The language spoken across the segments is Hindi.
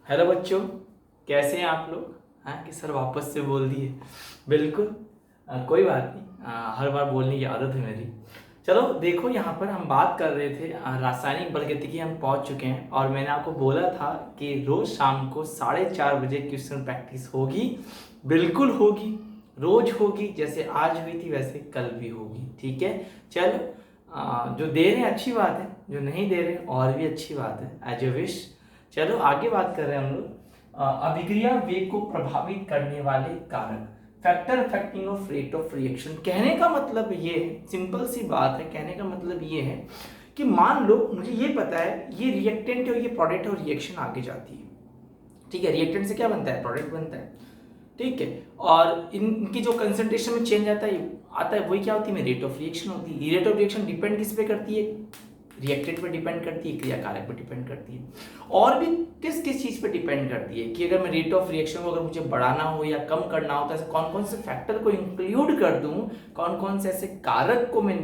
हेलो बच्चों, कैसे हैं आप लोग। हाँ कि सर वापस से बोल दिए। बिल्कुल। कोई बात नहीं, हर बार बोलने की आदत है मेरी। चलो देखो, यहाँ पर हम बात कर रहे थे रासायनिक बलगतिकी हम पहुँच चुके हैं और मैंने आपको बोला था कि रोज़ शाम को 4:30 बजे क्वेश्चन प्रैक्टिस होगी। बिल्कुल होगी, रोज होगी। जैसे आज हुई थी वैसे कल भी होगी। ठीक है। चलो, जो दे रहे हैं अच्छी बात है, जो नहीं दे रहे और भी अच्छी बात है, एज ए विश। चलो आगे बात कर रहे हैं हम लोग। अभिक्रिया वेग को प्रभावित करने वाले कारक, factor affecting of rate of reaction. कहने का मतलब ये है, सिंपल सी बात है, कहने का मतलब ये है कि मान लो मुझे ये पता है ये रिएक्टेंट है और ये प्रोडक्ट और रिएक्शन आगे जाती है। ठीक है, रिएक्टेंट से क्या बनता है, प्रोडक्ट बनता है। ठीक है, और इनकी जो कंसंट्रेशन में चेंज आता है वही क्या होती है, रेट ऑफ रिएक्शन होती है। रेट ऑफ रिएक्शन डिपेंड किस पे करती है, रिएक्टेंट पे डिपेंड करती है, क्रिया कारक पे डिपेंड करती है। और भी किस किस चीज पे डिपेंड करती है कि अगर मैं रेट ऑफ रिएक्शन को अगर मुझे बढ़ाना हो या कम करना हो तो ऐसे कौन कौन से फैक्टर को इंक्लूड कर दूं, कौन कौन से ऐसे कारक को मैं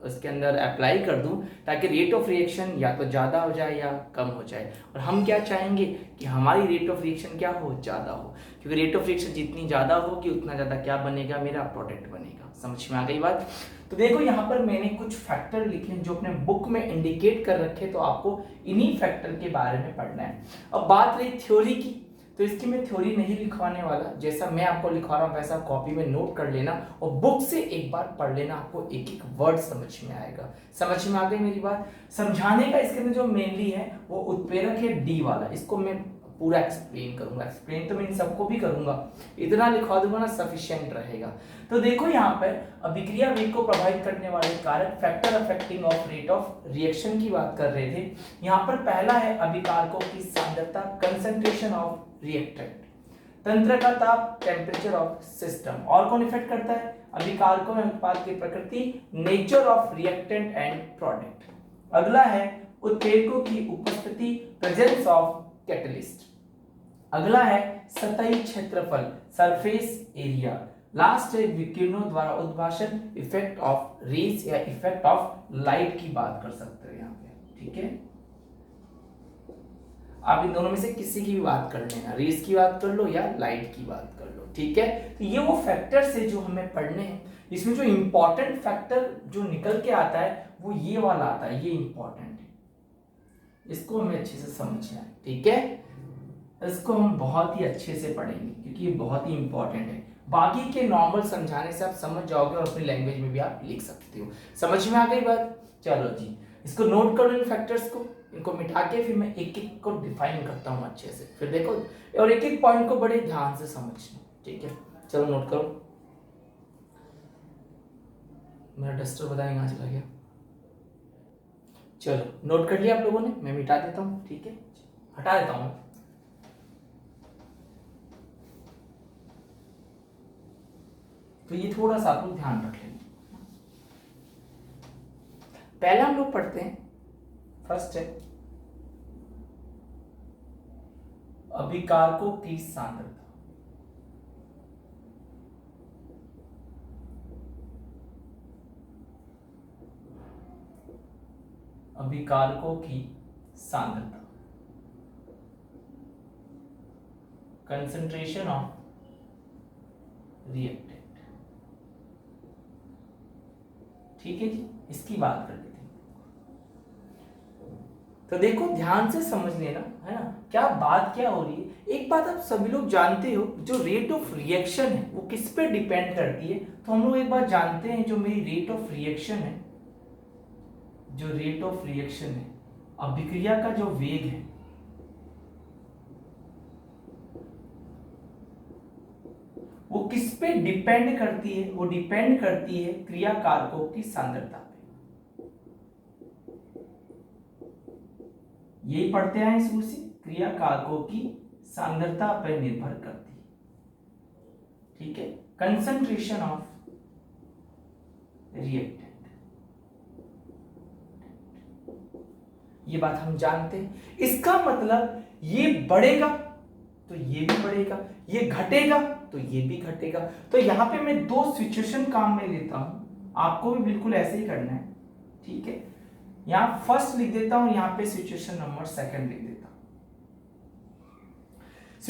उसके अंदर अप्लाई कर दूं ताकि रेट ऑफ रिएक्शन या तो ज़्यादा हो जाए या कम हो जाए। और हम क्या चाहेंगे कि हमारी रेट ऑफ रिएक्शन क्या हो, ज़्यादा हो, क्योंकि रेट ऑफ रिएक्शन जितनी ज़्यादा होगी उतना ज़्यादा क्या बनेगा, मेरा प्रोडक्ट बनेगा। समझ में आ गई बात। तो देखो यहाँ पर मैंने कुछ फैक्टर लिखे हैं जो अपने बुक में इंडिकेट कर रखे, तो आपको इन्हीं फैक्टर के बारे में पढ़ना है। अब बात रही थ्योरी की, तो इसकी मैं थ्योरी नहीं लिखवाने वाला, जैसा मैं आपको लिखवा रहा हूँ वैसा कॉपी में नोट कर लेना और बुक से एक बार पढ़ लेना, आपको एक एक वर्ड समझ में आएगा। समझ में आ गई मेरी बात। समझाने का इसके अंदर जो मेनली है वो उत्प्रेरक है डी वाला, इसको मैं पूरा एक्सप्लेन करूंगा। एक्सप्लेन तो मैं इन सबको भी करूंगा, इतना लिखवा दूंगा ना सफिशिएंट रहेगा। तो देखो यहाँ पर अभिक्रिया वेग को प्रभावित करने वाले कारक, factor affecting of rate of reaction की बात कर रहे थे। यहाँ पर पहला है अभिकारकों की सांद्रता, कंसंट्रेशन ऑफ रिएक्टेंट, तंत्र का ताप, टेम्परेचर ऑफ सिस्टम। और कौन इफेक्ट करता है, अभिकारकों में उत्पाद की प्रकृति, nature of reactant and product. अगला है उत्प्रेरकों की उपस्थिति, प्रेजेंस ऑफ कैटलिस्ट। अगला है सतही क्षेत्रफल, सरफेस एरिया। लास्ट है विकिरणों द्वारा उद्भाषण, इफेक्ट ऑफ रेज या इफेक्ट ऑफ लाइट की बात कर सकते हो यहाँ पे। ठीक है, आप इन दोनों में से किसी की भी बात कर लेना, रेज की बात कर लो या लाइट की बात कर लो। ठीक है, तो ये वो फैक्टर्स है जो हमें पढ़ने हैं। इसमें जो इंपॉर्टेंट फैक्टर जो निकल के आता है वो ये वाला आता है, ये इंपॉर्टेंट है, इसको हमें अच्छे से समझना है। ठीक है, इसको हम बहुत ही अच्छे से पढ़ेंगे क्योंकि ये बहुत ही इंपॉर्टेंट है। बाकी के नॉर्मल समझाने से आप समझ जाओगे और अपनी लैंग्वेज में भी आप लिख सकते हो। समझ में आ गई बात। चलो जी, इसको नोट कर लो, इन फैक्टर्स को, इनको मिटा के फिर मैं एक एक को डिफाइन करता हूँ अच्छे से, फिर देखो और एक एक पॉइंट को बड़े ध्यान से समझना। ठीक है, चलो नोट करो। मेरा डस्टर बताएं कहाँ चला गया। चलो नोट कर लिया आप लोगों ने, मैं मिटा देता हूँ। ठीक है, हटा देता हूँ। तो ये थोड़ा सा आप लोग ध्यान रख लेंगे। पहला हम लोग पढ़ते हैं, फर्स्ट है अभिकारकों की सांद्रता। अभिकारकों की सांद्रता, कंसंट्रेशन ऑफ रिएक्टेंट। ठीक है जी, इसकी बात कर लेते हैं। तो देखो ध्यान से समझ लेना, है ना, क्या बात क्या हो रही है। एक बात आप सभी लोग जानते हो, जो रेट ऑफ रिएक्शन है वो किस पे डिपेंड करती है। तो हम लोग एक बात जानते हैं, जो मेरी रेट ऑफ रिएक्शन है, जो रेट ऑफ रिएक्शन है, अभिक्रिया का जो वेग है वो किस पे डिपेंड करती है, वो डिपेंड करती है क्रिया कारकों की सांद्रता पे। यही पढ़ते आए शुरू से, क्रिया कारकों की सांद्रता पर निर्भर करती है। ठीक है, कंसंट्रेशन ऑफ रिएक्टेंट, ये बात हम जानते हैं। इसका मतलब ये बढ़ेगा तो ये भी बढ़ेगा, ये घटेगा तो ये भी घटेगा। तो यहां पे मैं दो सिचुएशन काम में लेता हूं, आपको भी बिल्कुल ऐसे ही करना है। ठीक है, यहां फर्स्ट लिख देता हूं, यहां पे सिचुएशन नंबर सेकंड लिख देता हूं।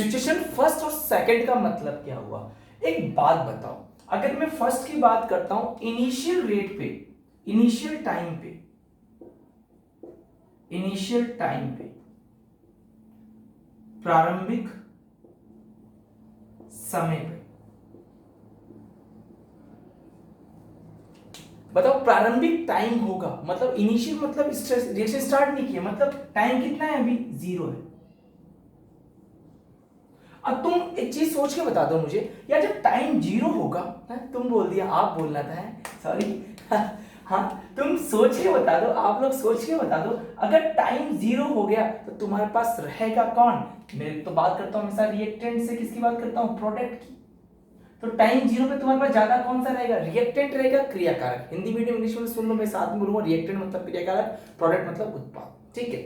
सिचुएशन फर्स्ट और सेकंड का मतलब क्या हुआ? एक बात बताओ, अगर मैं फर्स्ट की बात करता हूं, इनिशियल रेट पे, इनिशियल टाइम पे, प्रारंभिक समय पे, बताओ प्रारंभिक टाइम होगा, मतलब इनिशियल मतलब रिएक्शन स्टार्ट नहीं किया, मतलब टाइम कितना है अभी? 0 है। अब तुम एक चीज सोच के बता दो मुझे यार, जब टाइम 0 होगा, तुम बोल दिया, आप बोलना था, सॉरी हाँ, तुम सोच के बता दो, आप लोग सोच के बता दो, अगर टाइम 0 हो गया तो तुम्हारे पास रहेगा कौन? मैं तो बात करता हूँ हमेशा रिएक्टेंट से, किसकी बात करता हूँ? प्रोडक्ट की। तो टाइम 0 पे तुम्हारे पास ज्यादा कौन सा रहेगा? रिएक्टेंट रहेगा, क्रियाकारक। हिंदी मीडियम इंग्लिश में सुन लो, मैं साथ में बोलूंगा, रिएक्टेंट मतलब क्रियाकारक, प्रोडक्ट मतलब उत्पाद, ठीक है।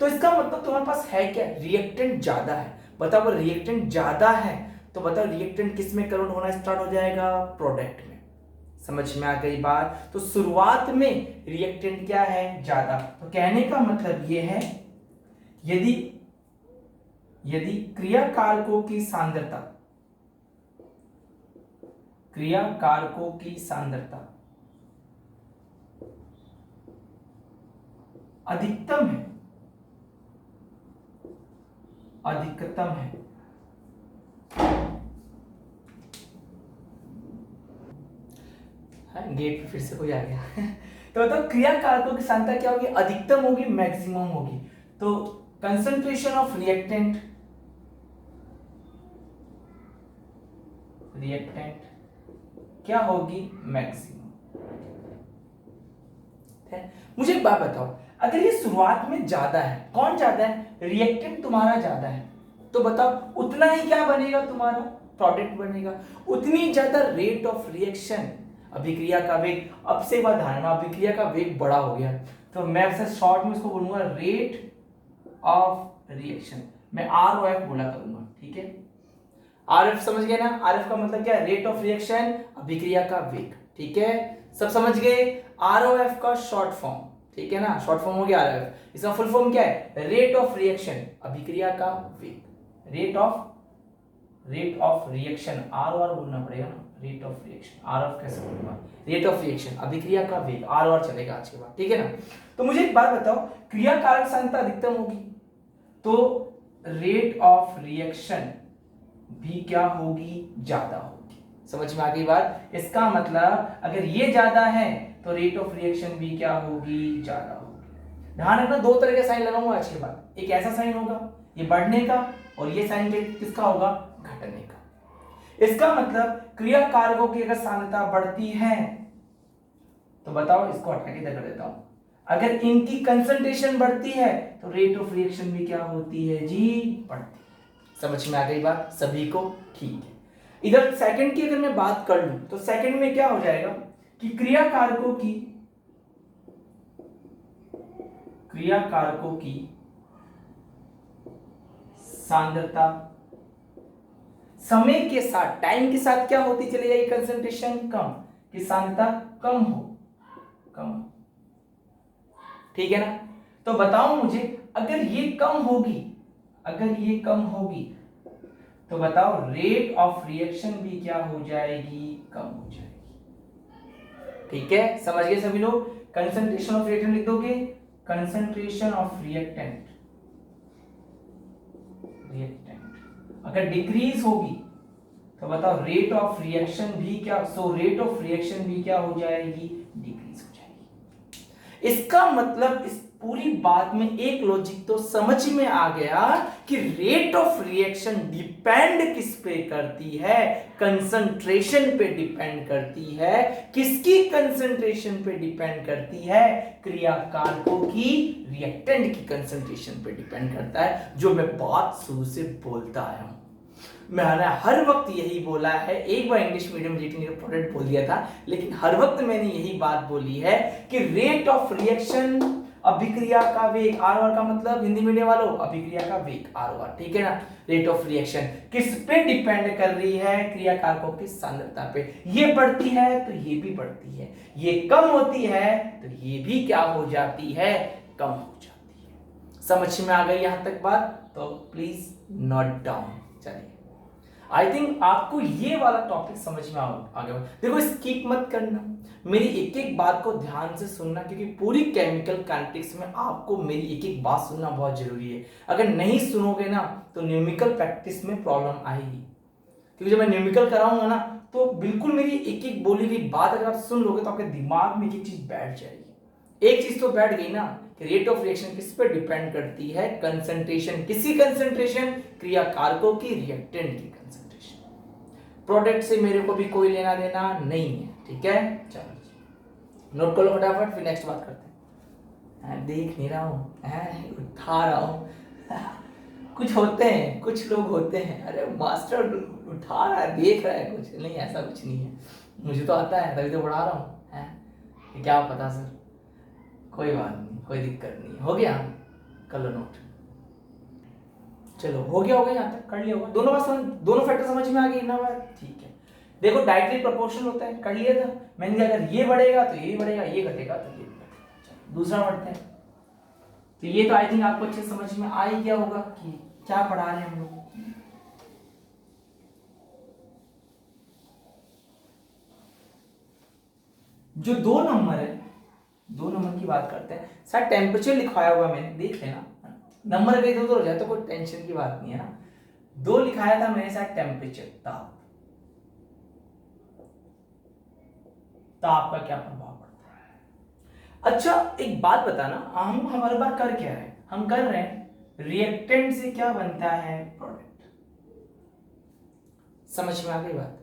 तो इसका मतलब तुम्हारे पास है क्या? रिएक्टेंट ज्यादा है। बताओ अगर रिएक्टेंट ज्यादा है तो बताओ रिएक्टेंट किस में कन्वर्ट होना स्टार्ट हो जाएगा? प्रोडक्ट में। समझ में आ गई बात? तो शुरुआत में रिएक्टेंट क्या है? ज्यादा। तो कहने का मतलब ये है, यदि क्रियाकारकों की सांद्रता अधिकतम है, गेट पे फिर से कोई आ गया तो बताओ क्रियाकारकों की सांद्रता क्या होगी? अधिकतम होगी, मैक्सिमम होगी। तो कंसंट्रेशन ऑफ रिएक्टेंट क्या होगी? मैक्सिमम। मुझे एक बात बताओ, अगर ये शुरुआत में ज्यादा है, कौन ज्यादा है? रिएक्टेंट तुम्हारा ज्यादा है, तो बताओ उतना ही क्या बनेगा? तुम्हारा प्रोडक्ट बनेगा। उतनी ज्यादा रेट ऑफ रिएक्शन, अभिक्रिया का वेग। अब से बात धारणा, अभिक्रिया का वेग बड़ा हो गया, तो मैं आपसे शॉर्ट में इसको बोलूंगा रेट ऑफ रिएक्शन। मैं आर ओ एफ बोला करूंगा, ठीक है। आर एफ समझ गए ना? आर एफ का मतलब क्या है? रेट ऑफ रिएक्शन, अभिक्रिया का वेग, ठीक है। सब समझ गए? आर ओ एफ का शॉर्ट फॉर्म, ठीक है ना, शॉर्ट फॉर्म हो गया आर एफ। इसका फुल फॉर्म क्या है? रेट ऑफ रिएक्शन, अभिक्रिया का वेग। Rate of reaction, R O R बोलना पड़ेगा ना, rate of reaction. R F कैसे बोलूंगा? रेट ऑफ रिएक्शन, अभिक्रिया का वेग, आर ओ आर चलेगा आज के बाद, ठीक है ना। तो मुझे एक बात बताओ, क्रियाकारक सांद्रता अधिकतम होगी तो रेट ऑफ रिएक्शन भी क्या होगी? ज्यादा होगी। समझ में आ गई बात? इसका मतलब अगर ये ज्यादा है तो रेट ऑफ रिएक्शन भी क्या होगी? ज्यादा होगी। ध्यान रखना, दो तरह के साइन लगाऊंगा आज के बाद। एक ऐसा साइन होगा ये बढ़ने का, और ये साइन किसका होगा? घटने का। इसका मतलब क्रियाकारकों की अगर सांद्रता बढ़ती है तो बताओ, इसको हटा के कर देता हूं, अगर इनकी कंसंट्रेशन बढ़ती है तो रेट ऑफ रिएक्शन भी क्या होती है जी? बढ़ती है। समझ में आ गई बात सभी को? ठीक है। इधर सेकंड की अगर मैं बात कर लूं तो सेकंड में क्या हो जाएगा कि क्रियाकारकों की सांद्रता समय के साथ, टाइम के साथ क्या होती चली जाएगी? कंसंट्रेशन कम, कि सांद्रता कम हो, ठीक है ना। तो बताओ मुझे, अगर ये कम होगी तो बताओ रेट ऑफ रिएक्शन भी क्या हो जाएगी? कम हो जाएगी, ठीक है। समझ गए सभी लोग? कंसंट्रेशन ऑफ रिएक्टेंट लिख दोगे, कंसंट्रेशन ऑफ रिएक्टेंट अगर डिक्रीज होगी तो बताओ रेट ऑफ रिएक्शन भी क्या? रेट ऑफ रिएक्शन भी क्या हो जाएगी? डिक्रीज हो जाएगी। इसका मतलब इस पूरी बात में एक लॉजिक तो समझ में आ गया कि रेट ऑफ रिएक्शन डिपेंड किस पे करती है? कंसंट्रेशन पे डिपेंड करती है। किसकी कंसंट्रेशन पे डिपेंड करती है? क्रियाकारकों की, रिएक्टेंट की कंसंट्रेशन पे डिपेंड करता है। जो मैं बात शुरू से बोलता आया हूं, मैंने हर वक्त यही बोला है। एक बार इंग्लिश मीडियम रीटिंग प्रोडक्ट बोल दिया था, लेकिन हर वक्त मैंने यही बात बोली है कि रेट ऑफ रिएक्शन, अभिक्रिया का वेग, आर का मतलब हिंदी मीडियम वालों, अभिक्रिया का वेग आर, ठीक है ना। रेट ऑफ रिएक्शन किस पे डिपेंड कर रही है? क्रियाकारकों की सांद्रता पे। ये बढ़ती है तो ये भी बढ़ती है, ये कम होती है तो ये भी क्या हो जाती है? कम हो जाती है। समझ में आ गई यहां तक बात? तो प्लीज नोट डाउन। चलिए, आई थिंक आपको ये वाला टॉपिक समझ में आ गया। देखो, स्किप मत करना, मेरी एक एक बात को ध्यान से सुनना, क्योंकि पूरी केमिकल काइनेटिक्स में आपको मेरी एक एक बात सुनना बहुत जरूरी है। अगर नहीं सुनोगे ना तो न्यूमेरिकल प्रैक्टिस में प्रॉब्लम आएगी, क्योंकि जब मैं न्यूमेरिकल कराऊंगा ना तो बिल्कुल मेरी एक एक बोली हुई बात अगर आप सुन लोगे तो आपके दिमाग में एक एक चीज बैठ जाएगी। एक चीज तो बैठ गई ना कि रेट ऑफ रिएक्शन किस पे डिपेंड करती है, कंसंट्रेशन, किसी कंसंट्रेशन, क्रिया कारकों की, रिएक्टेंट की कंसंट्रेशन। प्रोडक्ट से मेरे को भी कोई लेना देना नहीं है, ठीक है। चलो नोट कर लो फटाफट, फिर नेक्स्ट बात करते हैं। देख नहीं रहा हूँ, उठा रहा हूँ कुछ होते हैं, कुछ लोग होते हैं, अरे मास्टर उठा रहा है, देख रहा है, कुछ नहीं, ऐसा कुछ नहीं है, मुझे तो आता है तभी तो पढ़ा रहा हूँ, क्या पता सर, कोई बात नहीं, कोई दिक्कत नहीं। हो गया, कर लो नोट। चलो हो गया यहाँ तक, कर लिया होगा, दोनों बात समझ, दोनों फैक्टर समझ में आ गई ना बात, ठीक है। देखो डायरेक्टली प्रोपोर्शनल होता है, कर लिया था मैंने, कहा अगर ये बढ़ेगा तो ये बढ़ेगा, ये घटेगा तो ये घटेगा। दूसरा बढ़ते हैं, तो ये तो आई थिंक आपको अच्छे समझ में आ ही गया होगा कि क्या पढ़ा रहे हैं हम लोग। जो 2 नंबर है, 2 नंबर की बात करते हैं, शायद टेम्परेचर लिखवाया हुआ मैंने, देख लेना, नंबर कहीं इधर हो जाए तो कोई टेंशन की बात नहीं है ना। 2 लिखाया था मैंने शायद टेम्परेचर, ताप, ताप का क्या प्रभाव पड़ता है। अच्छा एक बात बताना, हम हमारे बार कर क्या है, हम कर रहे हैं रिएक्टेंट से क्या बनता है, प्रोडक्ट। समझ में आ गई बात।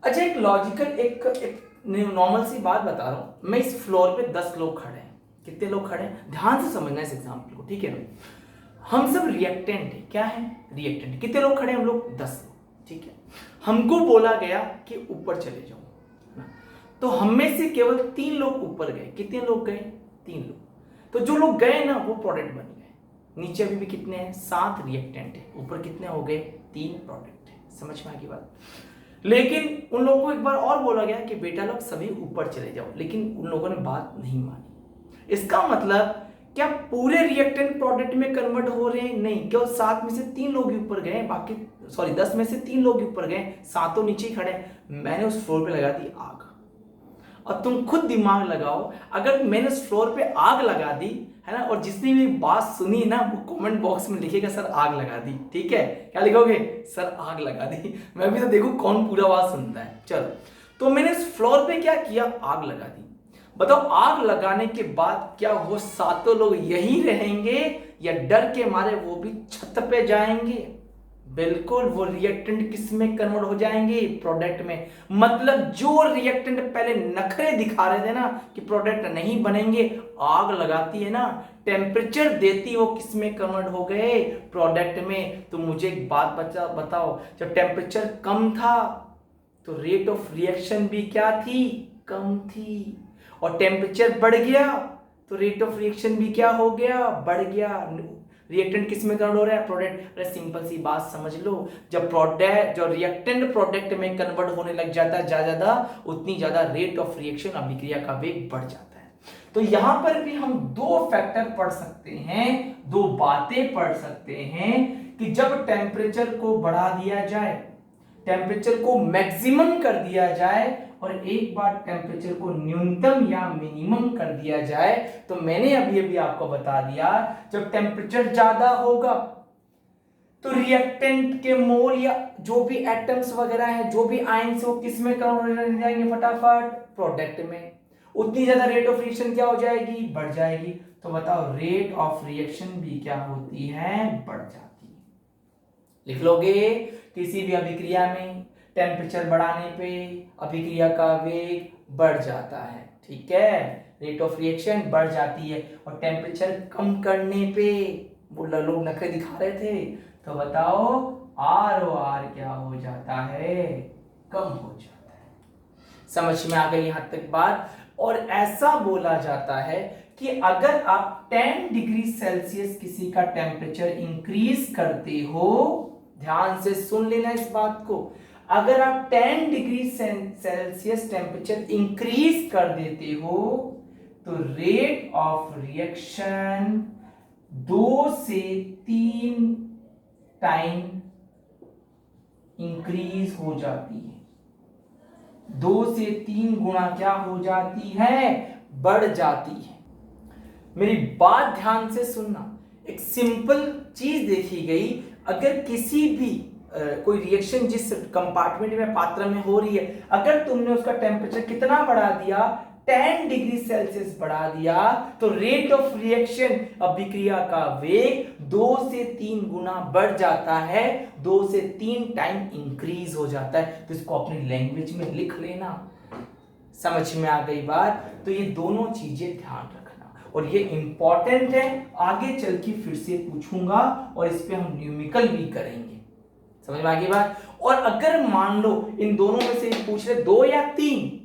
अच्छा एक लॉजिकल, एक नॉर्मल सी बात बता रहा हूं मैं, इस फ्लोर पे 10 लोग खड़े हैं, कितने लोग खड़े हैं, ध्यान से समझना इस एग्जांपल को, ठीक है ना। हम सब रिएक्टेंट है, क्या है, रिएक्टेंट। कितने लोग खड़े हैं हम लोग, 10 लोग, ठीक है। हमको बोला गया कि ऊपर चले जाओ ना, तो हम में से केवल 3 लोग ऊपर गए। कितने लोग गए, 3 लोग। तो जो लोग गए ना वो प्रोडक्ट बन गए। नीचे अभी भी कितने हैं, 7 रिएक्टेंट है, ऊपर कितने हो गए, 3 प्रोडक्ट है। समझ में आ गई बात। लेकिन उन लोगों को एक बार और बोला गया कि बेटा लोग सभी ऊपर चले जाओ, लेकिन उन लोगों ने बात नहीं मानी। इसका मतलब क्या पूरे रिएक्टेंट प्रोडक्ट में कन्वर्ट हो रहे हैं, नहीं, केवल 7 में से 3 लोग ही ऊपर गए, बाकी 10 में से 3 लोग ही ऊपर गए, 7 नीचे ही खड़े। मैंने उस फ्लोर पे लगा दी आग। और तुम खुद दिमाग लगाओ, अगर मैंने उस फ्लोर पे आग लगा दी है ना, और जिसने भी बात सुनी ना वो कमेंट बॉक्स में लिखेगा सर आग लगा दी, ठीक है। क्या लिखोगे, सर आग लगा दी। मैं भी तो देखूं कौन पूरा बात सुनता है। चलो, तो मैंने उस फ्लोर पे क्या किया, आग लगा दी। बताओ आग लगाने के बाद क्या वो 7 लोग यहीं रहेंगे या डर के मारे वो भी छत पे जाएंगे। बिल्कुल, वो रिएक्टेंट किस में कन्वर्ट हो जाएंगे, प्रोडक्ट में। मतलब जो रिएक्टेंट पहले नखरे दिखा रहे थे ना कि प्रोडक्ट नहीं बनेंगे, आग लगाती है ना, टेम्परेचर देती, वो किस में कन्वर्ट हो गए, प्रोडक्ट में। तो मुझे एक बात बताओ, जब टेम्परेचर कम था तो रेट ऑफ रिएक्शन भी क्या थी, कम थी। और टेम्परेचर बढ़ गया तो रेट ऑफ रिएक्शन भी क्या हो गया, बढ़ गया। रिएक्टेंट किस में कन्वर्ट हो रहा है, प्रोडक्ट। अरे सिंपल सी बात समझ लो, जब प्रोडक्ट, जो रिएक्टेंट प्रोडक्ट में कन्वर्ट होने लग जाता है ज्यादा, उतनी ज्यादा रेट ऑफ रिएक्शन, अभिक्रिया का वेग बढ़ जाता है। तो यहां पर भी हम 2 फैक्टर पढ़ सकते हैं, 2 बातें पढ़ सकते हैं कि जब टेम्परेचर को बढ़ा दिया जाए, टेम्परेचर को मैक्सिमम कर दिया जाए, और एक बार टेम्परेचर को न्यूनतम या मिनिमम कर दिया जाए, तो मैंने अभी आपको बता दिया, जब टेम्परेचर ज्यादा होगा तो रिएक्टेंट के मोल या जो भी एटम्स वगैरह है, जो भी आयंस, वो किस में कन्वर्ट हो जाएंगे, फटाफट प्रोडक्ट में। उतनी ज्यादा रेट ऑफ रिएक्शन क्या हो जाएगी, बढ़ जाएगी। तो बताओ रेट ऑफ रिएक्शन भी क्या होती है, बढ़ जाती है। लिख लोगे, किसी भी अभिक्रिया में टेम्परेचर बढ़ाने पे अभिक्रिया का वेग बढ़ जाता है, ठीक है, रेट ऑफ रिएक्शन बढ़ जाती है। और टेम्परेचर कम करने पे, वो लोग नखरे दिखा रहे थे, तो बताओ आर ओ आर क्या हो जाता है, कम हो जाता है। समझ में आ गई यहां तक बात। और ऐसा बोला जाता है कि अगर आप 10 डिग्री सेल्सियस किसी का टेम्परेचर इंक्रीज करते हो, ध्यान से सुन लेना इस बात को, अगर आप 10 डिग्री सेल्सियस टेम्परेचर इंक्रीज कर देते हो तो रेट ऑफ रिएक्शन 2 से 3 टाइम इंक्रीज हो जाती है, 2 से 3 गुना क्या हो जाती है, बढ़ जाती है। मेरी बात ध्यान से सुनना, एक सिंपल चीज देखी गई, अगर किसी भी कोई रिएक्शन जिस कंपार्टमेंट में पात्र में हो रही है, अगर तुमने उसका टेम्परेचर कितना बढ़ा दिया, 10 डिग्री सेल्सियस बढ़ा दिया, तो रेट ऑफ रिएक्शन, अभिक्रिया का वेग 2 से 3 गुना बढ़ जाता है, 2 से 3 टाइम इंक्रीज हो जाता है। तो इसको अपनी लैंग्वेज में लिख लेना। समझ में आ गई बात? तो ये दोनों चीजें ध्यान रखना, और ये इंपॉर्टेंट है, आगे चल के फिर से पूछूंगा और इस पे हम न्यूमेरिकल भी करेंगे। समझ में आ गई बात? और अगर मान लो इन दोनों में से पूछ रहे 2 या 3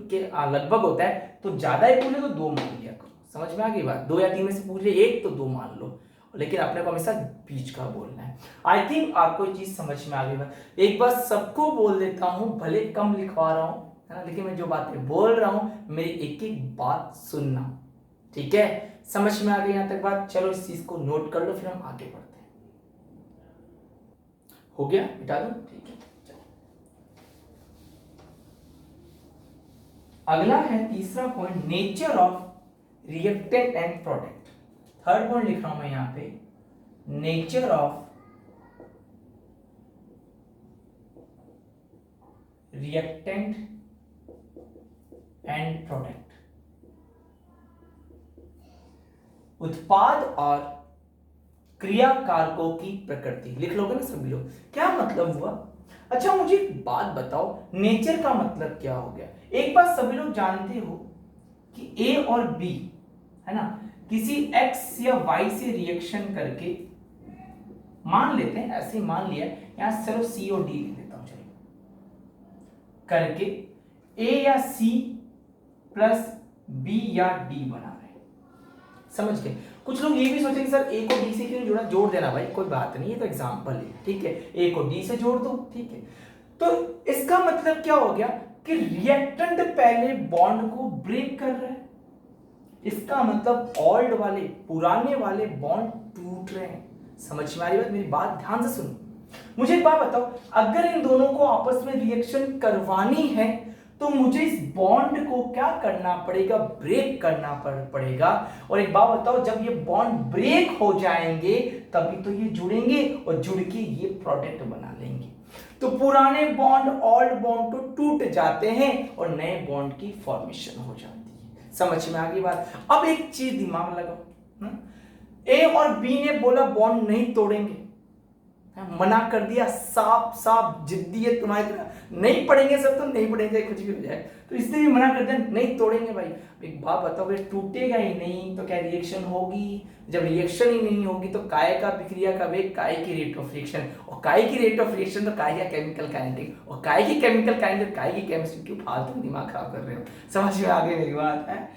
के लगभग होता है, तो ज्यादा ही पूछे तो 2 मान लिया करो। समझ में आ गई बात? 2 या 3 में से पूछ रहे 1 तो 2 मान लो, लेकिन अपने को हमेशा बीच का बोलना है। आई थिंक आपको ये चीज समझ में आ गई बात। एक बार सबको बोल देता हूं, भले कम लिखवा रहा हूं, है ना, लेकिन मैं जो बातें बोल रहा हूं मेरी एक एक बात सुनना, ठीक है? समझ में आ गई यहां तक बात? चलो इस चीज को नोट कर लो, फिर हम आगे बढ़ते हैं। हो गया? मिटा दो, ठीक है। चलो अगला है तीसरा point, nature of reactant and product. Third point लिख रहा हूं मैं यहां पे, nature of reactant and product. उत्पाद और क्रिया कारकों की प्रकृति। लिख लोगे ना सभी लोग? क्या मतलब हुआ? अच्छा मुझे एक बात बताओ, नेचर का मतलब क्या हो गया? एक बात सभी लोग जानते हो कि ए और बी, है ना, किसी एक्स या वाई से रिएक्शन करके, मान लेते हैं, ऐसे ही मान लिया, यहां सिर्फ सी और डी लिख देता हूं, चलिए, करके ए या सी प्लस बी या डी बना रहे हैं। समझ गए? कुछ लोग ये भी सोचेंगे सर ए को डी से क्यों जोड़ा? जोड़ देना भाई, कोई बात नहीं, ये तो एग्जांपल है, ठीक है? ए को डी से जोड़ दो, ठीक है? तो इसका मतलब क्या हो गया कि रिएक्टेंट पहले बॉन्ड को ब्रेक कर रहा है, इसका मतलब ओल्ड वाले, पुराने वाले बॉन्ड टूट रहे हैं। समझ में आ रही बात? मेरी बात ध्यान से सुनो। मुझे एक बात बताओ, अगर इन दोनों को आपस में रिएक्शन करवानी है तो मुझे इस बॉन्ड को क्या करना पड़ेगा? ब्रेक करना पड़ेगा। और एक बात बताओ, जब ये बॉन्ड ब्रेक हो जाएंगे तभी तो ये जुड़ेंगे, और जुड़ के ये प्रोडक्ट बना लेंगे। तो पुराने बॉन्ड, ओल्ड बॉन्ड तो टूट जाते हैं और नए बॉन्ड की फॉर्मेशन हो जाती है। समझ में आ गई बात? अब एक चीज दिमाग लगाओ, ए और बी ने बोला बॉन्ड नहीं तोड़ेंगे, मना कर दिया, साफ साफ जिद्दी है तुम्हारी तरह, नहीं पढ़ेंगे सब तो नहीं पढ़ेंगे, कुछ भी हो जाए, तो इसने भी मना कर दिया, नहीं तोड़ेंगे भाई। एक बात बताओ, अगर टूटेगा ही नहीं तो क्या रिएक्शन होगी? जब रिएक्शन ही नहीं होगी तो काय का विक्रिया का वेग, काय की रेट ऑफ रिएक्शन, और काय की रेट ऑफ रिएक्शन तो काय का केमिकल काइनेटिक, और काय की केमिकल काइनेटिक, काय की केमिस्ट्री। क्यों फालतू दिमाग खराब कर रहे हो? समझ में आ गई मेरी बात है?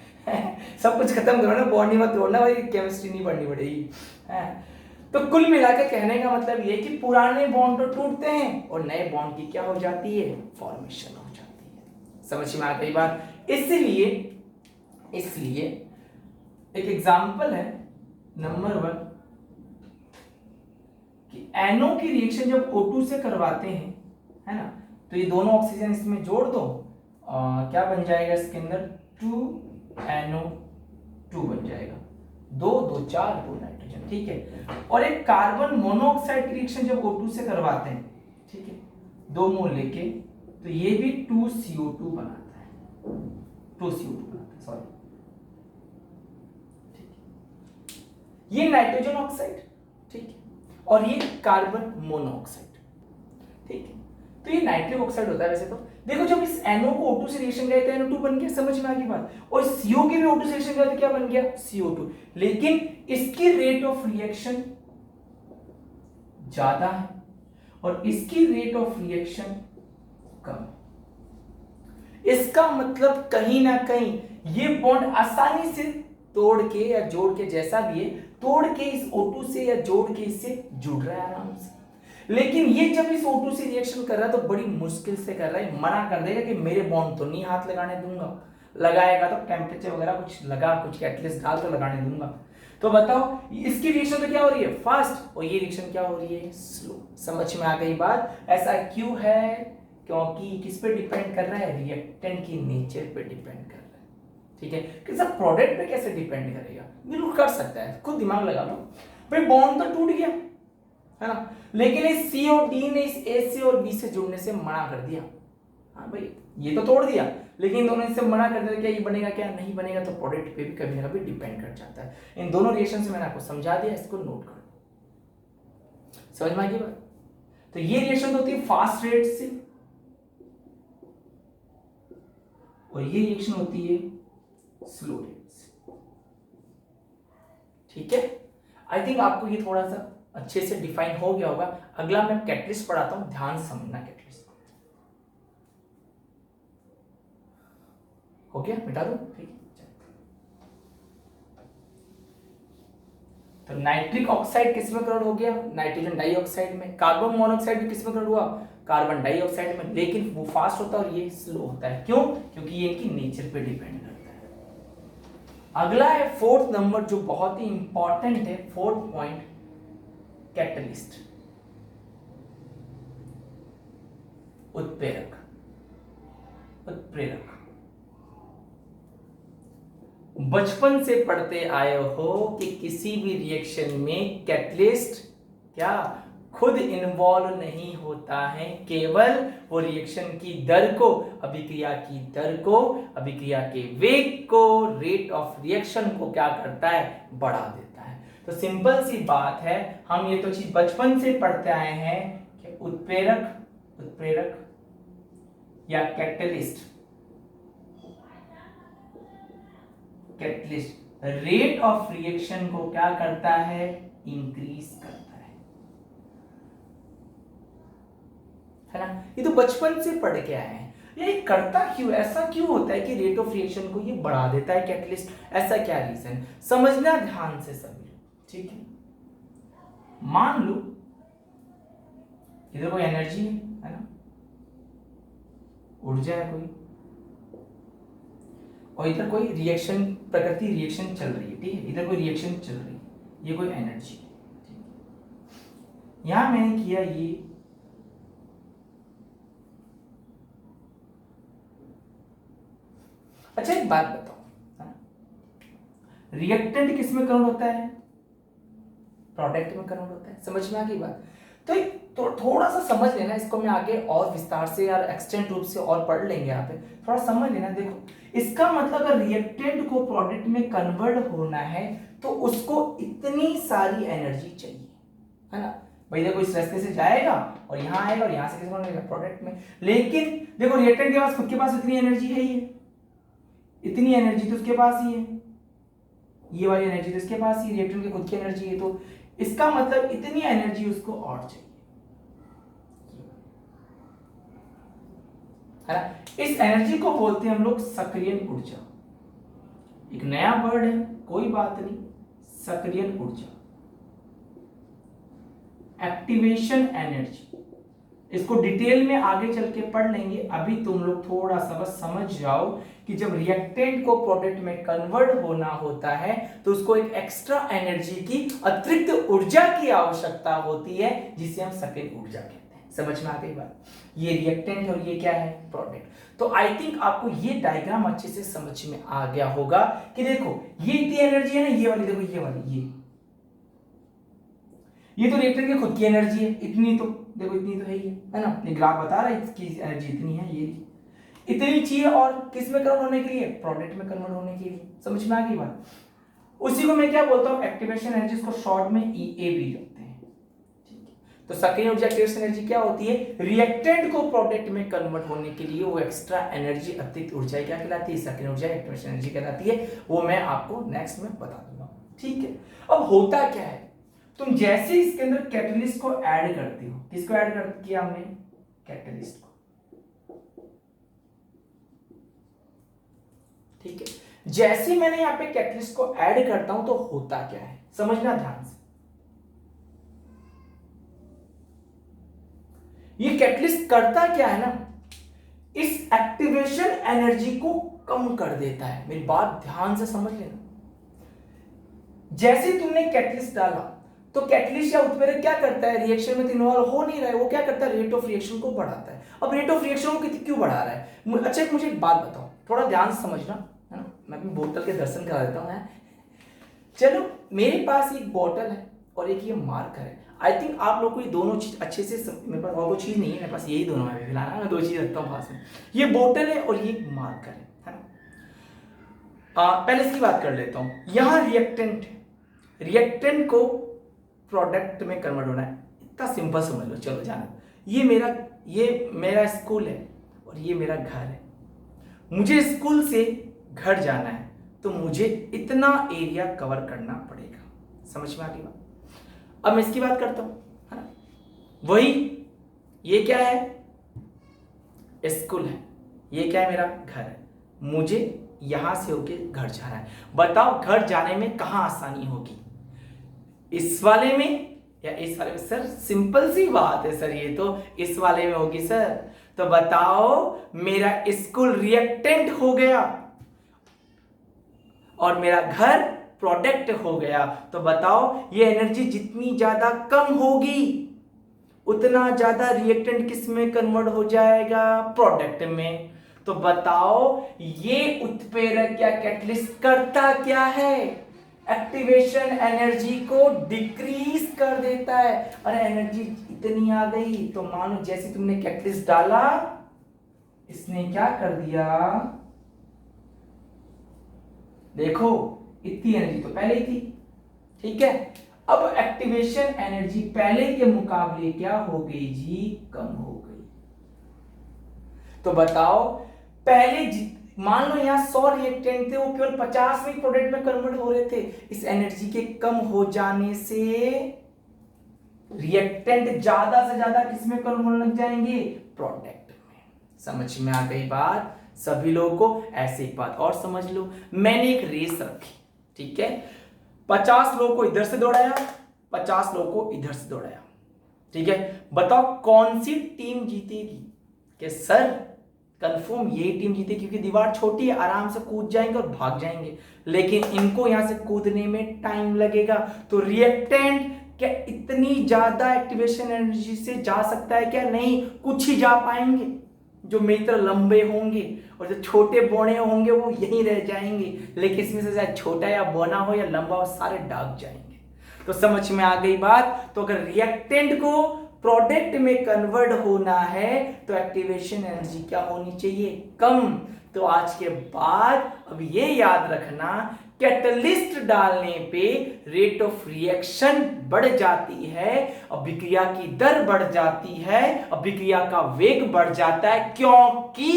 सब कुछ खत्म करो ना, बॉन्ड मत तोड़ना भाई, केमिस्ट्री नहीं पढ़नी पड़ेगी, है? तो कुल मिलाकर कहने का मतलब ये कि पुराने बॉन्ड तो टूटते हैं और नए बॉन्ड की क्या हो जाती है? फॉर्मेशन हो जाती है। समझ में आ गई बात? इसलिए एक एग्जांपल है नंबर 1 कि NO की रिएक्शन जब O2 से करवाते हैं, है ना, तो ये दोनों ऑक्सीजन इसमें जोड़ दो, क्या बन जाएगा इसके अंदर? 2NO2 बन जाएगा, 2 2 4 2 नाइट्रोजन, ठीक है? और एक कार्बन मोनोऑक्साइड की रिएक्शन जब O2 से करवाते हैं, ठीक है, 2 मोल लेके, तो ये भी 2CO2 बनाता है, 2CO2 बनाता है, सॉरी, ठीक है? ये नाइट्रोजन ऑक्साइड, ठीक है, और ये कार्बन मोनोऑक्साइड, ठीक है? तो ये नाइट्रिक ऑक्साइड होता है वैसे तो। देखो जब इस NO को O2 से रिएक्शन गया तो NO2 बन गया, समझ में आ गई बात? और CO की भी O2 से रिएक्शन गया तो क्या बन गया? CO2। लेकिन इसकी रेट ऑफ रिएक्शन ज्यादा है और इसकी रेट ऑफ रिएक्शन कम। इसका मतलब कहीं ना कहीं ये बॉन्ड आसानी से तोड़ के या जोड़ के, जैसा भी है, तोड़ के इस O2 से या जोड़ के इससे जुड़ रहा है आराम से। लेकिन ये जब इस O2 से रिएक्शन कर रहा है तो बड़ी मुश्किल से कर रहा है, मना कर देगा कि मेरे बॉन्ड तो नहीं हाथ लगाने दूंगा, लगाएगा तो टेम्परेचर वगैरह कुछ लगा, कुछ कैटलिस्ट डाल तो लगाने दूंगा। तो बताओ इसकी रिएक्शन तो क्या हो रही है, फास्ट, और ये रिएक्शन क्या हो रही है, स्लो। समझ में आ गई बात। ऐसा क्यों है, क्योंकि किस पे डिपेंड कर रहा है, रिएक्टेंट की नेचर पे डिपेंड कर रहा है। ठीक है, कि सब प्रोडक्ट पे कैसे डिपेंड करेगा, बिल्कुल कर सकता है, खुद दिमाग लगा लो। भाई बॉन्ड तो टूट गया है ना, लेकिन इस सी और डी ने इस ए से और बी से जुड़ने से मना कर दिया। हाँ भाई ये तो तोड़ दिया, लेकिन दोनों इससे मना कर दिया, क्या ये बनेगा क्या नहीं बनेगा, तो प्रोडक्ट पे भी कभी ना कभी डिपेंड कर जाता है। इन दोनों रिएक्शन से मैंने आपको समझा दिया, इसको नोट कर लो। समझ में आ गई बात। तो ये रिएक्शन होती है फास्ट रेट से, और ये रिएक्शन होती है स्लो रेट से। ठीक है, आई थिंक आपको ये थोड़ा सा अच्छे से डिफाइन हो गया होगा। अगला मैं कैटलिस्ट पढ़ाता हूं, ध्यान से समझना। कैटलिस्ट हो गया, मिटा दो। ठीक है, तो नाइट्रिक ऑक्साइड किस में कन्वर्ट हो गया, नाइट्रोजन डाइऑक्साइड में। कार्बन मोनोऑक्साइड भी किस में कन्वर्ट हुआ, कार्बन डाइऑक्साइड में। लेकिन वो फास्ट होता है और ये स्लो होता है। क्यों, क्योंकि ये इनकी नेचर पे डिपेंड करता है। अगला है फोर्थ नंबर, जो बहुत ही इंपॉर्टेंट है, फोर्थ पॉइंट, कैटलिस्ट, उत्प्रेरक। उत्प्रेरक बचपन से पढ़ते आए हो कि किसी भी रिएक्शन में कैटलिस्ट क्या खुद इन्वॉल्व नहीं होता है, केवल वो रिएक्शन की दर को, अभिक्रिया की दर को, अभिक्रिया के वेग को, रेट ऑफ रिएक्शन को क्या करता है, बढ़ा देता है। तो सिंपल सी बात है, हम ये तो चीज बचपन से पढ़ते आए हैं कि उत्प्रेरक, उत्प्रेरक या catalyst, catalyst rate of reaction को क्या करता है, इंक्रीज करता है ना। ये तो बचपन से पढ़ के आए हैं। ये करता क्यों, ऐसा क्यों होता है कि रेट ऑफ रिएक्शन को ये बढ़ा देता है कैटलिस्ट, ऐसा क्या रीजन, समझना ध्यान से सभी। ठीक है, मान लो इधर कोई एनर्जी है ना, ऊर्जा है कोई, और इधर कोई रिएक्शन, प्रकृति रिएक्शन चल रही है। ठीक है, इधर कोई रिएक्शन चल रही है, ये कोई एनर्जी है। यहां मैंने किया ये, अच्छा एक बात बताओ, रिएक्टेंट किस में कन्वर्ट होता है, प्रोडक्ट में कन्वर्ट होता है। समझ में आ गई बात। तो थोड़ा सा समझ लेना, इसको मैं आगे और विस्तार से यार एक्सटेंड रूप से और पढ़ लेंगे यहाँ पे, थोड़ा समझ लेना। देखो इसका मतलब अगर रिएक्टेंट को प्रोडक्ट में कन्वर्ट होना है तो उसको इतनी सारी एनर्जी चाहिए, है ना। भाई देखो इस रास्ते से जाएगा और यहाँ आएगा और यहाँ से किस बनेगा, प्रोडक्ट में। लेकिन देखो रिएक्टेंट के पास खुद के पास इतनी एनर्जी है, ये इतनी एनर्जी तो उसके पास ही है, ये वाली एनर्जी तो इसके पास ही, रिएक्टेंट की खुद की एनर्जी है, तो इसका मतलब इतनी एनर्जी उसको और चाहिए, है ना। इस एनर्जी को बोलते हैं हम लोग सक्रियण ऊर्जा। एक नया वर्ड है, कोई बात नहीं, सक्रियण ऊर्जा, एक्टिवेशन एनर्जी। इसको डिटेल में आगे चल के पढ़ लेंगे, अभी तुम लोग थोड़ा सा बस समझ जाओ कि जब रिएक्टेंट को प्रोडक्ट में कन्वर्ट होना होता है तो उसको एक एक्स्ट्रा एनर्जी की, अतिरिक्त ऊर्जा की आवश्यकता होती है, जिसे हम सक्रियण ऊर्जा कहते हैं। समझ में आ गई बात। ये रिएक्टेंट और ये क्या है, प्रोडक्ट। तो आई थिंक आपको ये डायग्राम अच्छे से समझ में आ गया होगा कि देखो ये इतनी एनर्जी है ना, ये वाली देखो, ये वाली, ये तो रिएक्टेंट की खुद की एनर्जी है, इतनी तो देखो, इतनी तो है ही है ना। ये ग्राफ बता रहा है इसकी एनर्जी इतनी है, ये इतनी चाहिए, और किस में कन्वर्ट होने के लिए, प्रोडक्ट में कन्वर्ट होने के लिए। समझ में आ गई बात। उसी को मैं क्या बोलता हूं, एक्टिवेशन एनर्जी, इसको शॉर्ट में ईए भी लिखते हैं। तो सक्रिय ऊर्जा, एक्टिवेशन एनर्जी क्या होती है, रिएक्टेंट को प्रोडक्ट में कन्वर्ट होने के लिए वो एक्स्ट्रा एनर्जी, अतिरिक्त ऊर्जा क्या कहलाती है, सक्रिय ऊर्जा, एक्टिवेशन एनर्जी कहलाती है। वो मैं आपको नेक्स्ट में बता दूंगा। ठीक है, अब होता क्या है, तुम जैसे इसके अंदर कैटलिस्ट को ऐड करते हो, किसको ऐड कर किया हमने, कैटलिस्ट को। ठीक है, जैसे मैंने यहां पे कैटलिस्ट को ऐड करता हूं तो होता क्या है, समझना ध्यान से। ये कैटलिस्ट करता क्या है ना, इस एक्टिवेशन एनर्जी को कम कर देता है। मेरी बात ध्यान से समझ लेना। जैसे तुमने कैटलिस्ट डाला तो कैटलिस्ट या उत्प्रेरक क्या करता है, रिएक्शन में तो इन्वॉल्व हो नहीं रहा है, वो क्या करता है, रेट ऑफ रिएक्शन को बढ़ाता है। अब रेट ऑफ रिएक्शन को क्यों बढ़ा रहा है? अच्छा मुझे एक बात बताओ, थोड़ा ध्यान से समझना, है ना, मैं अपनी बोतल के दर्शन करा देता हूँ। चलो मेरे पास एक बोतल है और एक ये मार्कर है। आई थिंक आप लोग को ये दोनों चीज अच्छे से मेरे पास और कोई चीज नहीं है, मेरे पास यही दोनों है फिलहाल, मैं दो चीज रखता हूँ पास में, ये बोतल है और ये एक मार्कर है ना। पहले इसकी बात कर लेता हूँ। यहाँ रिएक्टेंट को प्रोडक्ट में कन्वर्ट होना है, इतना सिंपल समझ लो। चलो जानो, ये मेरा स्कूल है और ये मेरा घर है। मुझे स्कूल से घर जाना है तो मुझे इतना एरिया कवर करना पड़ेगा। समझ में आ गई बात? अब मैं इसकी बात करता हूं, है ना, वही ये क्या है, स्कूल है, ये क्या है, मेरा घर है, मुझे यहां से होके घर जाना है। बताओ घर जाने में कहां आसानी होगी, इस वाले में या इस वाले में? सर सिंपल सी बात है सर, ये तो इस वाले में होगी सर। तो बताओ मेरा स्कूल रिएक्टेंट हो गया और मेरा घर प्रोडक्ट हो गया, तो बताओ ये एनर्जी जितनी ज्यादा कम होगी उतना ज्यादा रिएक्टेंट किस में कन्वर्ट हो जाएगा, प्रोडक्ट में। तो बताओ ये उत्प्रेरक या कैटलिस्ट करता क्या है, एक्टिवेशन एनर्जी को डिक्रीज कर देता है। अरे एनर्जी इतनी आ गई तो मानो जैसे तुमने कैटलिस्ट डाला, इसने क्या कर दिया, देखो इतनी एनर्जी तो पहले ही थी, ठीक है, अब एक्टिवेशन एनर्जी पहले के मुकाबले क्या हो गई जी, कम हो गई। तो बताओ पहले मान लो यहाँ 100 रिएक्टेंट थे, वो केवल 50 में प्रोडक्ट में कन्वर्ट हो रहे थे। इस एनर्जी के कम हो जाने से रिएक्टेंट ज्यादा से ज्यादा किसमें कन्वर्ट होने लग जाएंगे, प्रोडक्ट में। समझ में आ गई बात सभी लोगों को? ऐसे एक बात और समझ लो, मैंने एक रेस रखी, ठीक है, 50 लोगों को इधर से दौड़ाया, 50 लोगों को इधर से दौड़ाया, ठीक है, बताओ कौन सी टीम जीतेगी? कि सर कंफर्म ये टीम जीतेगी, क्योंकि दीवार छोटी है, आराम से कूद जाएंगे और भाग जाएंगे, लेकिन इनको यहां से कूदने में टाइम लगेगा। तो रिएक्टेंट क्या इतनी ज्यादा एक्टिवेशन एनर्जी से जा सकता है क्या? नहीं, कुछ ही जा पाएंगे, जो मेरी तरह लंबे होंगे, और जो छोटे बौने होंगे वो यहीं रह जाएंगे। लेकिन इसमें से चाहे छोटा या बौना हो या लंबा हो, सारे डाग जाएंगे। तो समझ में आ गई बात? तो अगर रिएक्टेंट को प्रोडक्ट में कन्वर्ट होना है तो एक्टिवेशन एनर्जी क्या होनी चाहिए, कम। तो आज के बाद अब ये याद रखना, कैटलिस्ट डालने पे रेट ऑफ रिएक्शन बढ़ जाती है, अभिक्रिया की दर बढ़ जाती है, अभिक्रिया का वेग बढ़ जाता है, क्योंकि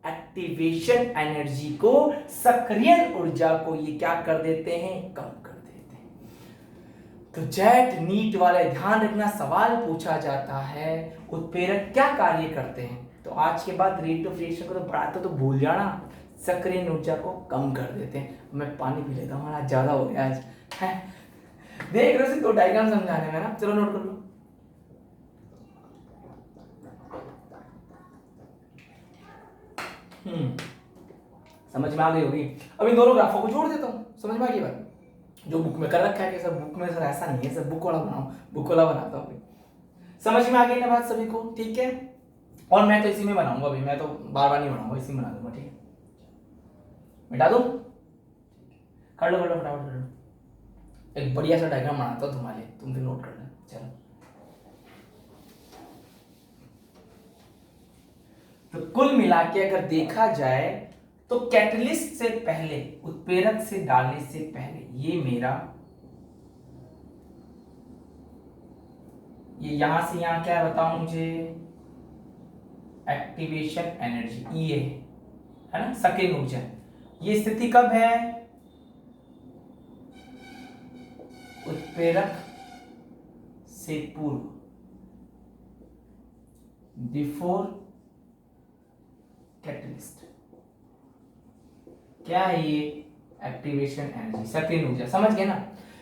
एक्टिवेशन एनर्जी को, सक्रियण ऊर्जा को ये क्या कर देते हैं, कम कर देते हैं। तो जेट नीट वाले ध्यान रखना, सवाल पूछा जाता है उत्प्रेरक क्या कार्य करते हैं, तो आज के बाद रेट ऑफ रिएक्शन को तो बढ़ाते तो भूल जाना, सक्रिय ऊर्जा को कम कर देते हैं। मैं पानी पी लेता हूँ, आज ज्यादा हो गया आज है। देख रहे हो तो डायग्राम समझाने में ना, चलो नोट कर लो। समझ में आ गई होगी। अब इन दोनों ग्राफों को जोड़ देता हूँ, समझ में आ गई बात? जो बुक में कर रखा है कि सर बुक में सर ऐसा नहीं है, सर बुक वाला बनाओ, बुक वाला बनाता हूँ। समझ में आ गई ना बात सभी को? ठीक है, और मैं तो इसी में बनाऊंगा अभी, मैं तो बार बार नहीं बनाऊंगा, इसी में बना दूंगा, ठीक है, मिटा दूं, कर लो फटाफट कर लो। एक बढ़िया सा डायग्राम बनाता हूं तुम्हारे लिए, तुम भी नोट कर लेना। चलो, तो कुल मिला के अगर देखा जाए तो कैटलिस्ट से पहले, उत्प्रेरक से डालने से पहले, ये मेरा, ये यहां से यहां क्या बताऊं मुझे, एक्टिवेशन एनर्जी ये है ना, सक्रिय ऊर्जा। ये स्थिति कब है, उत्प्रेरक से पूर्व, बिफोर कैटलिस्ट। क्या है ये, एक्टिवेशन एनर्जी, सक्रिय ऊर्जा, समझ गए ना?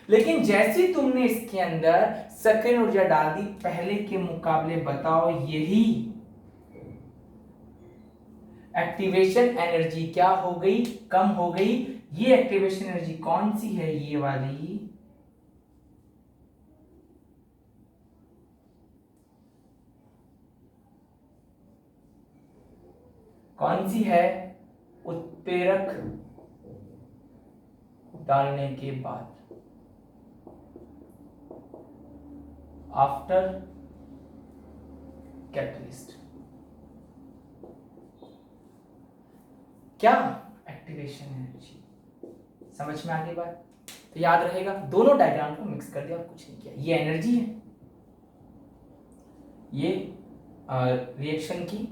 लेकिन जैसे तुमने इसके अंदर सक्रिय ऊर्जा डाल दी पहले के मुकाबले, बताओ यही एक्टिवेशन एनर्जी क्या हो गई, कम हो गई। ये एक्टिवेशन एनर्जी कौन सी है, ये वाली, कौन सी है, उत्प्रेरक डालने के बाद, आफ्टर कैटलिस्ट। क्या एक्टिवेशन एनर्जी, समझ में आ गई बात? तो याद रहेगा, दोनों डायग्राम को मिक्स कर दिया और कुछ नहीं किया। ये एनर्जी है, ये रिएक्शन की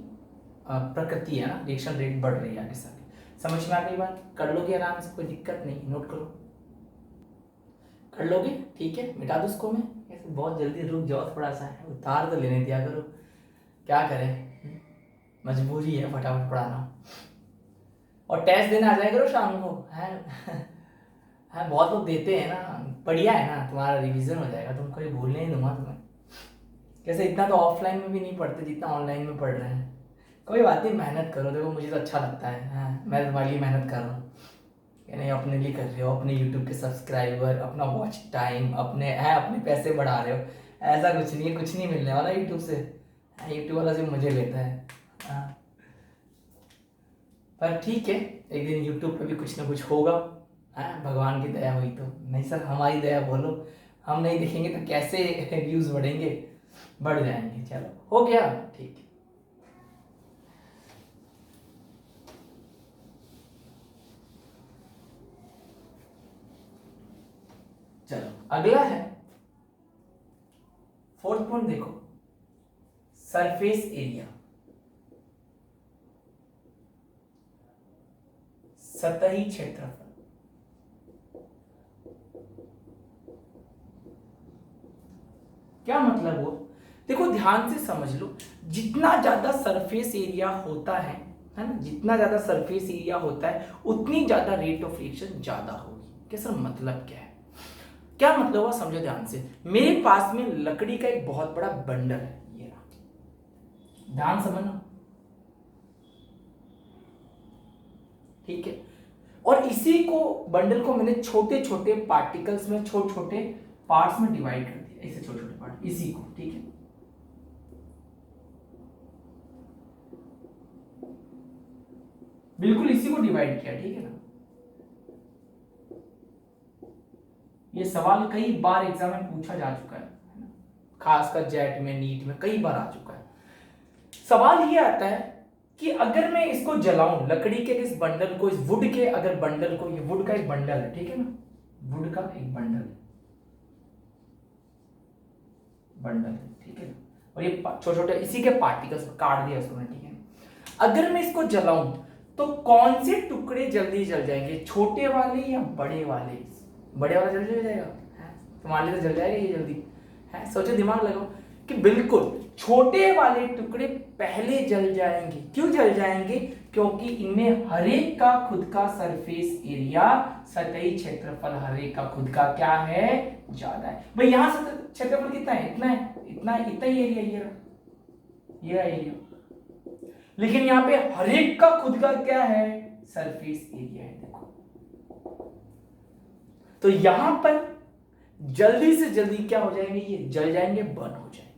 प्रकृति है ना, रिएक्शन रेट बढ़ रही है आगे साथ। समझ में आ गई बात? कर लोगे आराम से, कोई दिक्कत नहीं, नोट करो, कर लोगे, ठीक है। मिटा दो उसको, मैं ऐसे बहुत जल्दी रुक जाओ, थोड़ा सा उतार तो लेने दिया करो, क्या करें, मजबूरी है फटाफट पढ़ाना। और टेस्ट देने आ जाया करो शाम को, है हाँ, बहुत लोग देते हैं ना, बढ़िया है ना, तुम्हारा रिवीजन हो जाएगा, तुमको ये भूलने नहीं दूंगा तुम्हें। कैसे इतना तो ऑफलाइन में भी नहीं पढ़ते जितना ऑनलाइन में पढ़ रहे हैं। कोई बात नहीं, मेहनत करो, देखो मुझे तो अच्छा लगता है, हाँ, मैं तुम्हारे लिए मेहनत कर रहा हूँ, नहीं अपने लिए कर रहे हो, अपने यूट्यूब के सब्सक्राइबर, अपना वॉच टाइम, अपने पैसे बढ़ा रहे हो। ऐसा कुछ नहीं है, कुछ नहीं मिलने वाला यूट्यूब से, यूट्यूब वाला सिर्फ मुझे लेता है, हाँ। पर ठीक है, एक दिन यूट्यूब पे भी कुछ ना कुछ होगा, हाँ, भगवान की दया हुई तो। नहीं सर, हमारी दया बोलो, हम नहीं दिखेंगे तो कैसे व्यूज बढ़ेंगे, बढ़ जाएंगे। चलो हो गया, ठीक है। चलो अगला है फोर्थ पॉइंट, देखो सरफेस एरिया, सतही क्षेत्रफल। क्या मतलब हो, देखो ध्यान से समझ लो, जितना ज्यादा सरफेस एरिया होता है ना, जितना ज्यादा सरफेस एरिया होता है उतनी ज्यादा रेट ऑफ रिएक्शन ज्यादा होगी। क्या सर मतलब क्या है, क्या मतलब हुआ, समझो ध्यान से। मेरे पास में लकड़ी का एक बहुत बड़ा बंडल है, ये रहा, ध्यान समझना, ठीक है। और इसी को, बंडल को मैंने छोटे छोटे पार्टिकल्स में, छोटे छोटे पार्ट्स में डिवाइड कर दिया, ऐसे छोटे छोटे पार्ट, इसी को, ठीक है। बिल्कुल इसी को डिवाइड किया, ठीक है ना। ये सवाल कई बार एग्जाम में पूछा जा चुका है ना, खासकर जेट में, नीट में कई बार आ चुका है। सवाल ये आता है कि अगर मैं इसको जलाऊं, लकड़ी के इस बंडल को, इस वुड के अगर बंडल को, ये वुड का एक बंडल है, ठीक है ना, वुड का एक बंडल, बंडल है, ठीक है ना, और ये छोटे छोटे इसी के पार्टिकल्स काट दिया उसको, ठीक है। अगर मैं इसको जलाऊं तो कौन से टुकड़े जल्दी जल जाएंगे, छोटे वाले या बड़े वाले? बड़े वाला जल्दी जल जाएगा, तुम्हारे लिए तो जल जाएगा ये जल्दी, है, सोचो, दिमाग लगाओ कि बिल्कुल छोटे वाले टुकड़े पहले जल जाएंगे। क्यों जल जाएंगे? क्योंकि इनमें हर एक का खुद का सरफेस एरिया, सतही क्षेत्रफल हर एक का खुद का क्या है, ज्यादा है। भाई यहां से क्षेत्रफल कितना है, इतना है, इतना ही एरिया, ये एरिया, लेकिन यहाँ पे हर एक का खुद का क्या है, सरफेस एरिया है, देखो। तो यहां पर जल्दी से जल्दी क्या हो जाएंगे, ये जल जाएंगे, बर्न हो जाएंगे।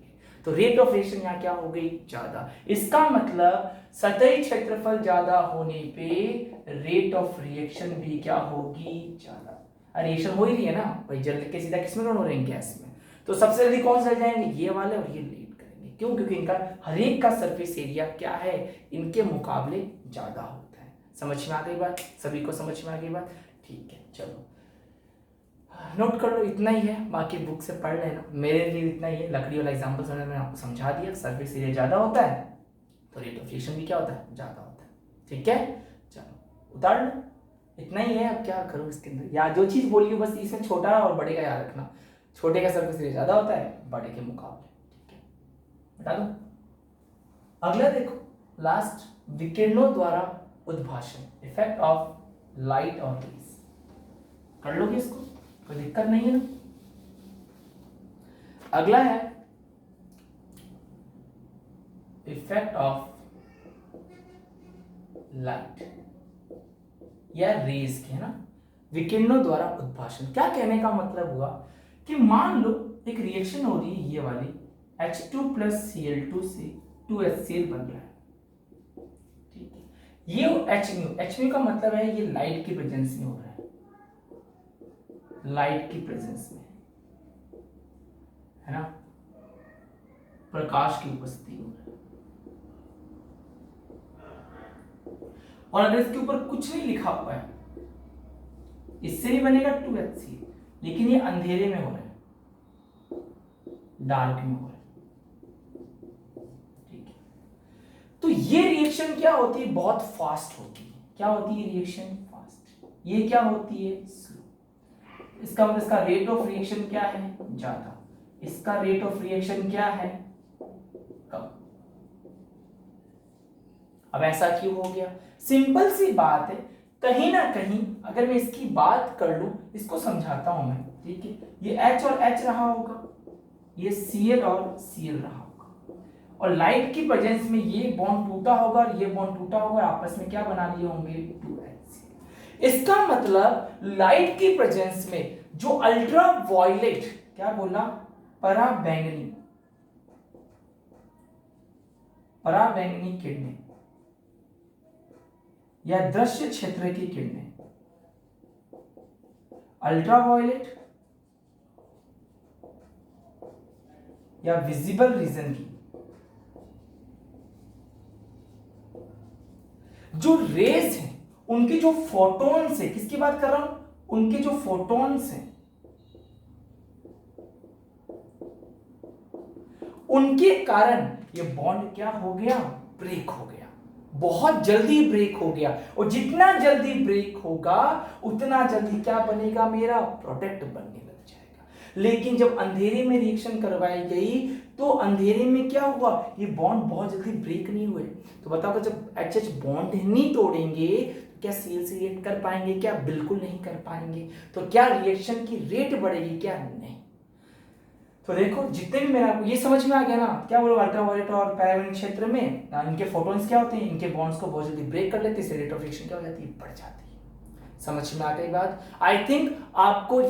तो रेट ऑफ रिएक्शन यहाँ क्या हो गई, ज्यादा। इसका मतलब सतही क्षेत्रफल ज्यादा होने पे रेट ऑफ रिएक्शन भी क्या होगी, ज्यादा। रिएक्शन हो ही रही है ना भाई, जल के सीधा किसमें कन्वर्ट हो रहे हैं, गैस में। तो सबसे जल्दी कौन सा जाएंगे, ये वाले, और ये लीड करेंगे। क्यों? क्योंकि इनका हर एक का सरफेस एरिया क्या है, इनके मुकाबले ज्यादा होता है। समझ में आ गई बात, सभी को समझ में आ गई बात, ठीक है। चलो नोट कर लो, इतना ही है, बाकी बुक से पढ़ लेना, मेरे लिए इतना ही है। लकड़ी वाला एग्जांपल समझ में आपको समझा दिया, सरफेस एरिया ज्यादा होता है तो रेट ऑफ रिएक्शन भी क्या होता है, ज्यादा होता है, ठीक है। चलो उतार लो, इतना ही है। अब क्या करूँ इसके अंदर, या जो चीज बोली बस इसमें छोटा और बड़े का याद रखना, छोटे का सरफेस एरिया ज्यादा होता है बड़े के मुकाबले, ठीक है, बता दो। अगला देखो, लास्ट, विकिरणों द्वारा उद्भाषण, इफेक्ट ऑफ लाइट और रेज। कर लोगे इसको, कोई दिक्कत नहीं है ना। अगला है इफेक्ट ऑफ लाइट या रेज के, है ना, विकिरणों द्वारा उद्भाषण। क्या कहने का मतलब हुआ कि मान लो एक रिएक्शन हो रही है ये वाली, H2 + Cl2 से 2HCl बन रहा है, ठीक है। ये Hν का मतलब है ये लाइट की प्रेजेंस में हो रहा है, लाइट की प्रेजेंस में, है ना, प्रकाश की उपस्थिति हो रहा है। और अगर इसके ऊपर कुछ नहीं लिखा हुआ है, इससे भी बनेगा 2HCl, लेकिन ये अंधेरे में हो रहा है, डार्क में हो रहा है, ठीक है। तो ये रिएक्शन क्या होती है, बहुत फास्ट होती है। क्या होती है रिएक्शन? फास्ट। ये क्या होती है? स्लो। इसका मतलब इसका रेट ऑफ रिएक्शन क्या है? ज्यादा। इसका रेट ऑफ रिएक्शन क्या है? कम। अब ऐसा क्यों हो गया? सिंपल सी बात है, कहीं ना कहीं अगर मैं इसकी बात कर लूं, इसको समझाता हूं मैं, ठीक है। ये H और H रहा होगा, ये Cl और Cl रहा होगा, और लाइट की प्रेजेंस में ये बॉन्ड टूटा होगा और ये बॉन्ड टूटा होगा, आपस में क्या बना लिए होंगे? 2HCl। इसका मतलब लाइट की प्रेजेंस में जो अल्ट्रा वायलेट, क्या बोला? पराबैंगनी, पराबैंगनी किरणें या दृश्य क्षेत्र की किरणें, अल्ट्रावायलेट या विजिबल रीजन की जो रेज हैं, उनके जो फोटॉन्स है, किसकी बात कर रहा हूं? उनके जो फोटॉन्स हैं, उनके कारण ये बॉन्ड क्या हो गया? ब्रेक हो गया, बहुत जल्दी ब्रेक हो गया। और जितना जल्दी ब्रेक होगा उतना जल्दी क्या बनेगा? मेरा प्रोडक्ट बनने लग जाएगा। लेकिन जब अंधेरे में रिएक्शन करवाई गई तो अंधेरे में क्या हुआ? ये बॉन्ड बहुत जल्दी ब्रेक नहीं हुए। तो बताओ, जब HH बॉन्ड नहीं तोड़ेंगे तो क्या Cl से रिएक्ट कर पाएंगे? क्या बिल्कुल नहीं कर पाएंगे। तो क्या रिएक्शन की रेट बढ़ेगी? क्या नहीं। तो देखो, जितने भी मेरा ये समझ में आ गया ना, क्या बोलो, अल्ट्रावायलेट और पैराबैंगनी क्षेत्र में इनके फोटॉन्स क्या होते हैं? इनके बॉन्ड्स को बहुत जल्दी ब्रेक कर लेते हैं, इससे रेट ऑफ रिएक्शन क्या हो जाती है? बढ़ जाती है। समझ में आ गई बात? आई थिंक आपको